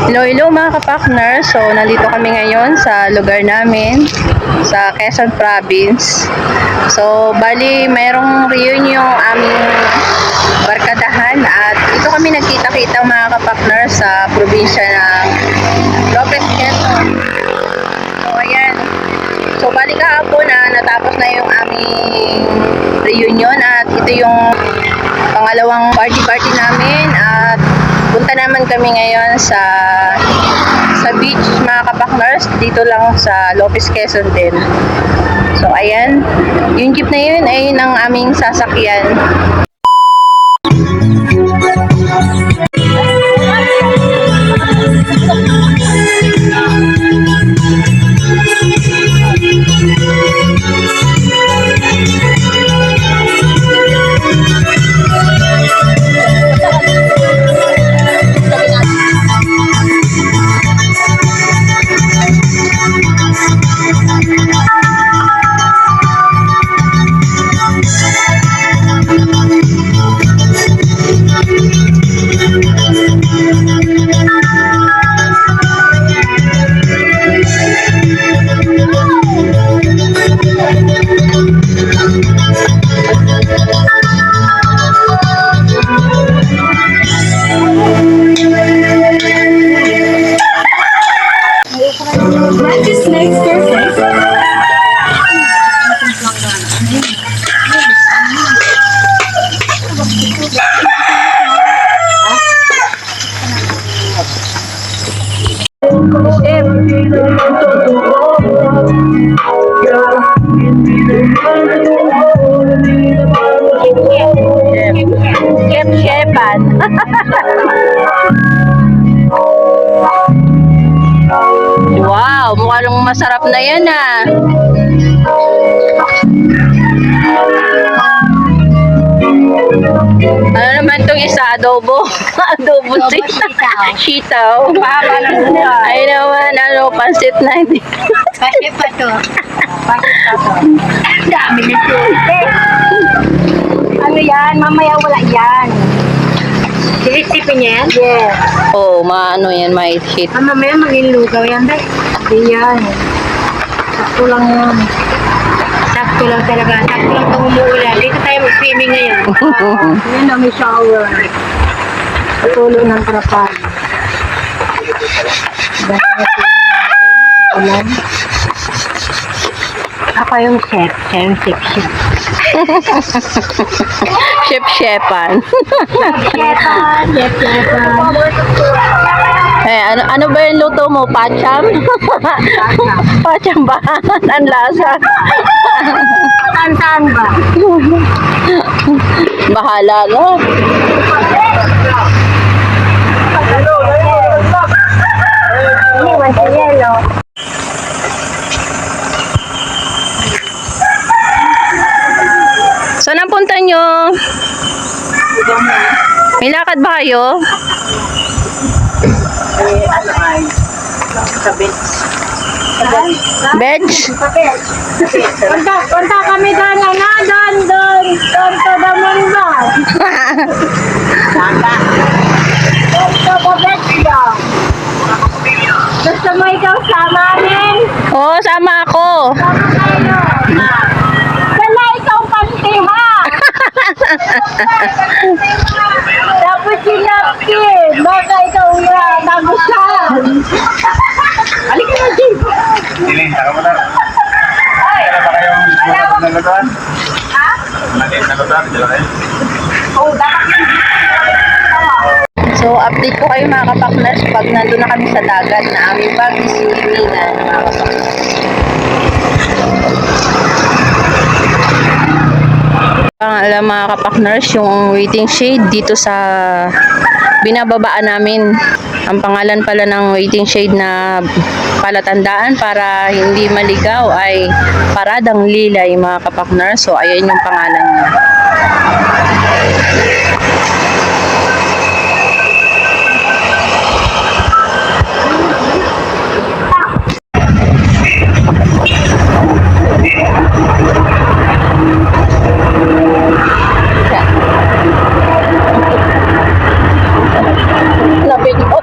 Hello mga kapakner. So nandito kami ngayon sa lugar namin sa Quezon Province. So bali mayroong reunion yung aming barkadahan at dito kami nagkita-kita mga kapakner sa probinsya ng Lopez Quezon. So ayan. So bali kahapon na natapos na yung aming reunion at ito yung pangalawang party namin at punta naman kami ngayon sa beach mga kapakners, dito lang sa Lopez Quezon din. So ayan, yung jeep na yun ay yun ang aming sasakyan. Chef-chefan. Wow, mukha lang masarap na yan ah. Ano naman itong isa? Adobo. Adobo sitaw. Ay naman, ano, pansit na hindi. Pansit pa to. Ang dami na to. Ano yan? Mamaya wala yan. Sinisipin niya yan? Yes. Oo, maano yan, may hit. Mamaya maging lugaw yan, be. Hindi yan. Sakto lang yan. Sakto lang talaga. Sakto lang itong umuulan. Dito tayo mag-swimming ngayon. Yan na, may shower. Patuloy ng trapal. Ulan. Ako yung chef. Chef. Chef-chefan. Chef. Eh, ano ba yung luto mo? Pacham? Pacham ba? Ang lasa. Saan ba? Bahala no? Iniwan sa yelo. Saan ang punta nyo? May lakad ba kayo? Sa bench. Bench? Punta kami doon, doon sa Damanda. Doon sa bench daw. Gusto mo ikaw sama amin? Oo, sama ako. Sama kayo. Wala ikaw pantiha. Tapos sinapin. Baka ikaw yung nagustuhan. Halika na, Jim. Siling, saka mo na. Kaya ba kayong nalutuan? Ha? Nalutuan, dala kayo. Oo, dapat yun. So, update ko kayo mga kapakners pag nandun na kami sa dagat na aming pag-swimingan mga kapakners. Alam mga kapakners, yung waiting shade dito sa binababaan namin. Ang pangalan pala ng waiting shade na palatandaan para hindi maligaw ay Paradang Lilay mga kapakners. So, ayan yung pangalan niya. Lapit ko.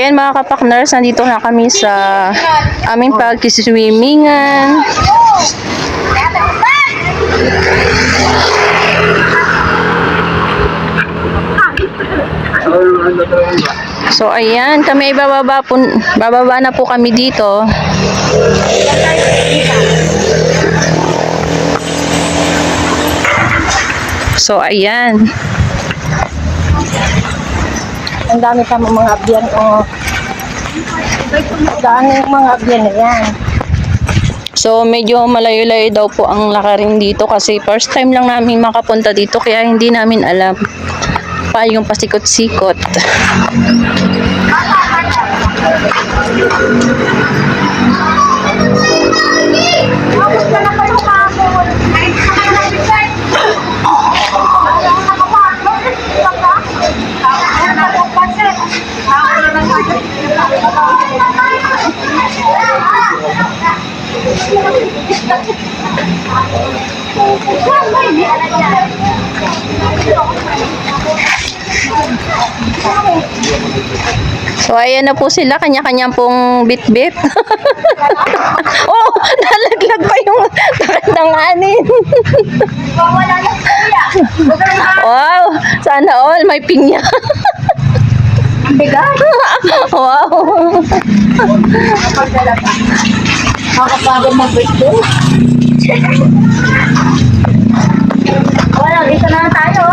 ayan mga kapakners, nandito na kami sa aming pag-swimingan. So ayan, kami ay bababa na po kami dito. So ayan. Ang dami pa mga abyan o. Dami yung mga abyan na yan. So medyo malayo-layo daw po ang lakarin dito kasi first time lang namin makapunta dito kaya hindi namin alam pa yung pasikot-sikot. So ayan na po sila, kanya-kanya pong bit-bit. Oh, nalaglag pa yung tanganin. Wow, sana all may pinya. Ang bigat. Wow. Makakapagod mag-break. Wala, dito na tayo.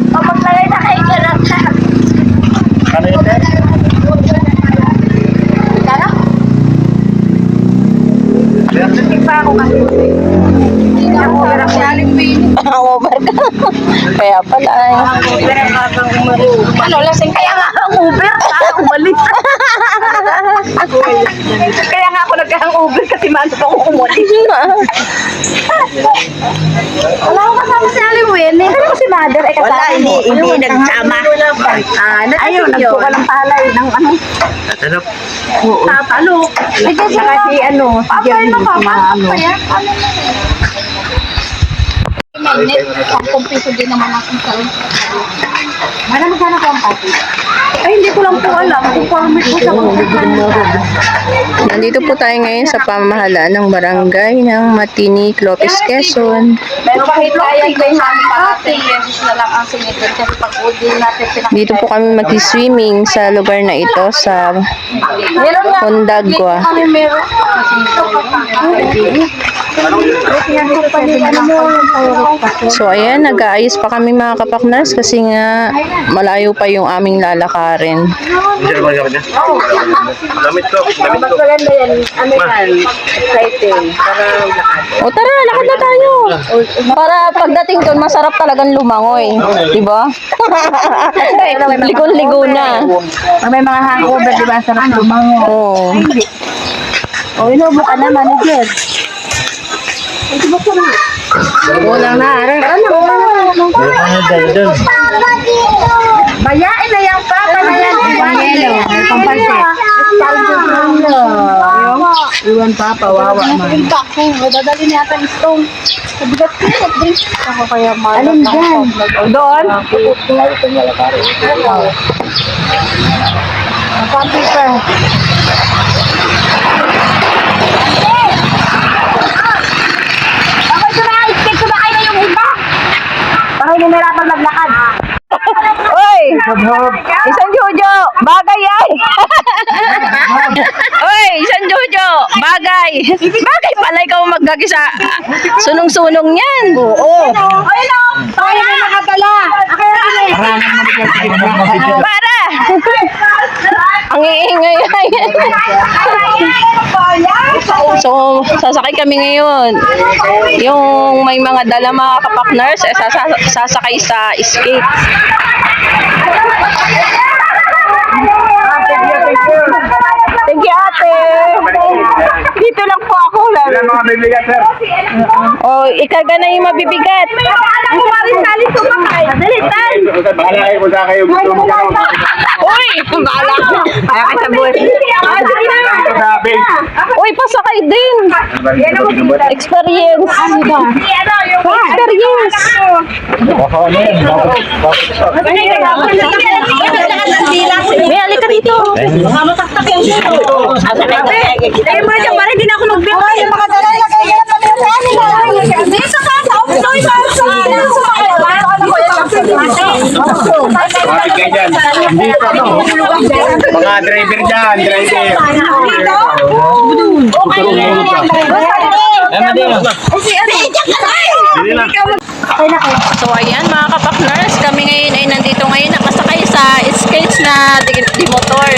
Pagpaglagay na kayo dyan. Ano yun, Ted? Hindi pa ako kasi. Hindi ako hirap lalim Over ka. Kaya pala. Ano, lasing kaya nga ang Uber. Umalis. Kaya nga ako nagkahang Uber kasi maano pa ako umalis. Wala ko kasama si Aliwin. Hindi ko si Mother ay kasama. Wala, hindi nagsama. Ayun, nagpuka ng palay ng ano. Tatanok. Tatalok. Saka si ano, si Jeremy. Ano yan? Pang-compiso din naman natin sa Marami sana po ang pati. Ay, hindi ko lang po alam kung permit po sa Nandito po tayo ngayon sa pamahalaan ng barangay ng Matinik, Lopez, Quezon. Pero kahit kaya ko yung para 10 pesos na lang ang sinipin kasi pag din natin Dito po kami mag-swimming sa lugar na ito sa Condagua. kami meron. So ayan, nag-aayos pa kami mga kapakners kasi nga malayo pa yung aming lalakarin. Hindi naman ako niya. Damit ko. Maganda yan. Ano yan? Exciting. Para O tara, lakad na tayo. Para pagdating doon, masarap talagang lumangoy. Diba? Ligon-ligo na. may mga hangover, di ba? Sarap lumango. Oo. O, inubo ka na, manager. Kulang na. Bayain na yung papa na yan. Iwan papa, wawa man. Dadali niya ata yung stone. Sabigat ko, nag-drink. Ako kaya mahal. Alin dyan? Doon? Nakampi ka. Sumakay na yung iba. Para hindi nahirapan maglakad. Oy! Isang Jojo! Bagay ay! Oy! Isang Jojo! Bagay! Bagay pala ikaw maggagisa. Sunong-sunong yan. Oo. Ayun o! Tayo na nakadala. Para! Ang iingay ay. So, sasakay kami ngayon. Yung may mga dala mga kapakners, sasakay sa skate. Thank you, ate. Dito lang po ako. Ilan mga bibigat, sir? Oh, ikarga na yung mabibigat. Alam ko marisali sumakay. Dalitan. Bahala kayo kung saan kayo gusto mo. Uy! Bahala ka. Kaya ka sa buhay. Sabi. Uy, pasakay din. Experience. Experience. Baka ano yan, May alika dito. Mga mataktak yung dito. Tayo mo na dyan, para hindi na ako mag-build. Yung mga dalay na kayo ganyan pati yung kanin na. Dito ka, sa office, sa Mapit kayo dyan. Mga driver dyan, driver. So ayan mga kapakners, kami ngayon ay nandito ngayon nakasakay sa skates na di motor.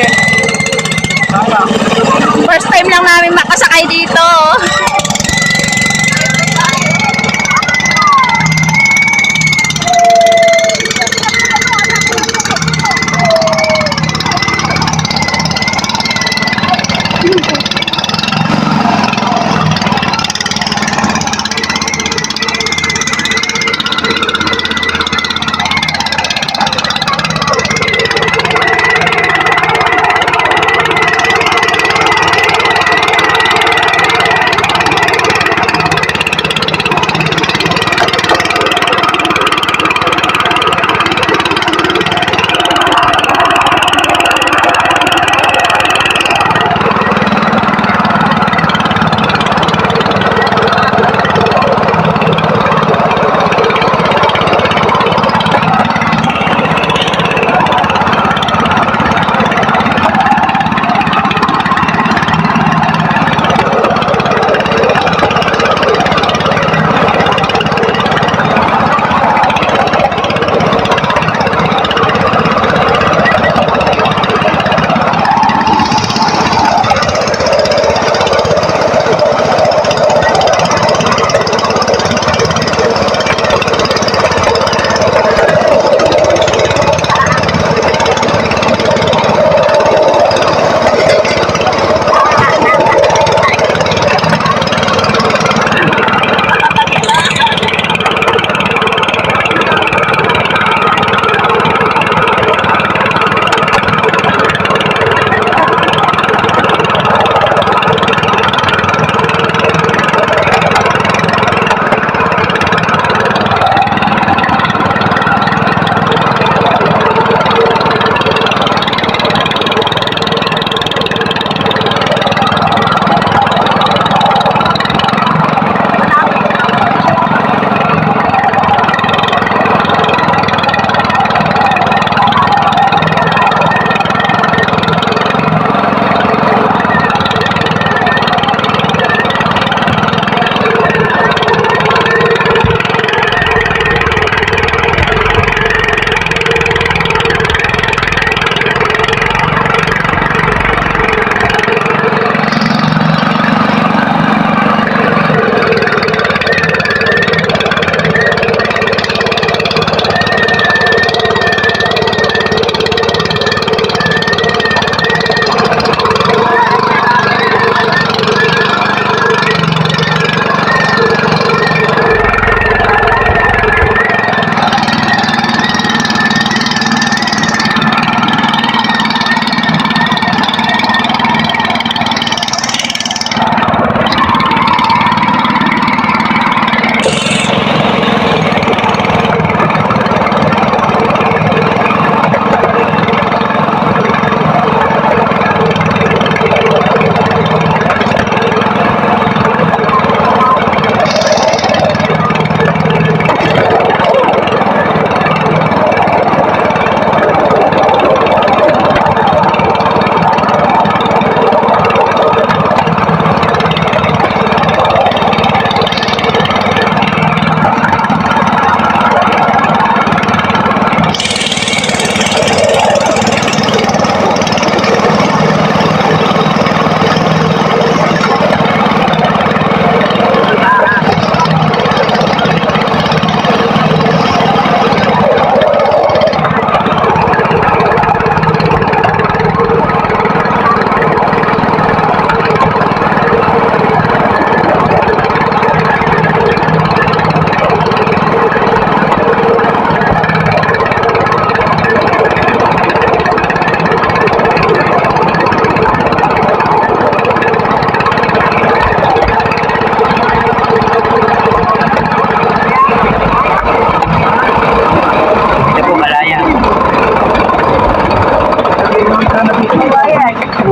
First time lang namin makasakay dito.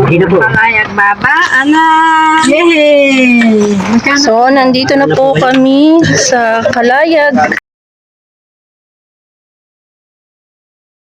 Hindi na po. Palayag baba, anak. Yay! So, nandito na po kami sa Kalayag.